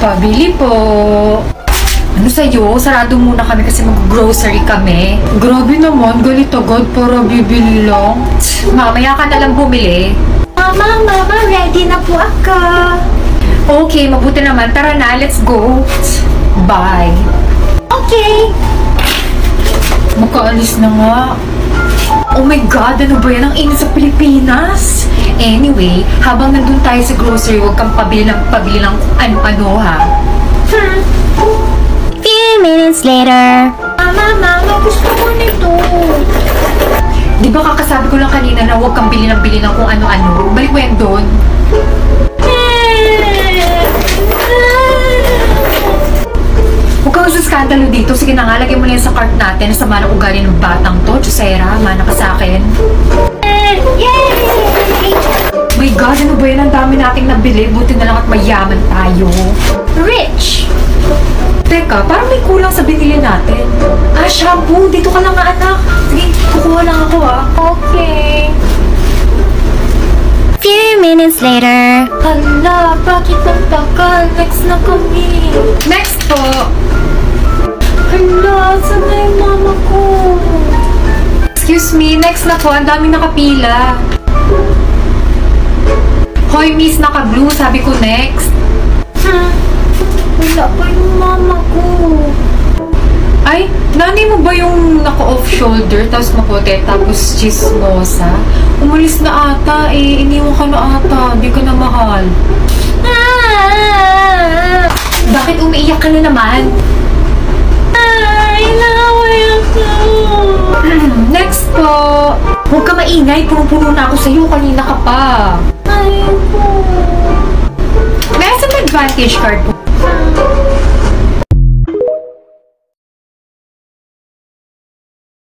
Pabili po. Ano sa'yo? Sarado muna kami kasi mag-grocery kami. Grabe naman, galit agad para bibili lang. Mamaya ka na lang bumili. Mama, ready na po ako. Okay, mabuti naman. Tara na, let's go. Bye. Okay. Makaalis na nga. Oh my God, ano ba yan? Ang init sa Pilipinas. Anyway, habang nandun tayo sa grocery, huwag kang pabili ng ano-ano ha. Few minutes later. Mama, gusto ko nito. Di ba kakasabi ko lang kanina na huwag kang bili ng kung ano-ano? Balik mo yan doon. Huwag kang skandalo dito. Sige na nga, lagay mo na yan sa cart natin. Sama ng ugali ng batang to. Jusera, mana ka sa akin. Yay! My God, ano ba yan? Ang dami nating nabili. Buti na lang at mayaman tayo. Rich. Teka, parang may kulang sa binili natin. Shampoo. Dito ka lang nga, anak. Sige, kukuha lang ako Okay. Few minutes later. Hala, bakit ang tagal? Next na kami. Next po. Hala, saan na yung mama ko? Excuse me, next na po. Ang daming nakapila. Hoy, miss, naka-blue. Sabi ko next. Wala pa yung mama ko. Ay, nanay mo ba yung naka-off shoulder, tapos maputi, tapos chismosa? Umalis na ata eh. Iniwan ka na ata. Di ka na mahal. Bakit umiiyak ka na naman? Inaway ako. Next po. Huwag ka maingay. Puno-puno na ako sa'yo. Kanina ka pa. Ayoko. May isang advantage card po.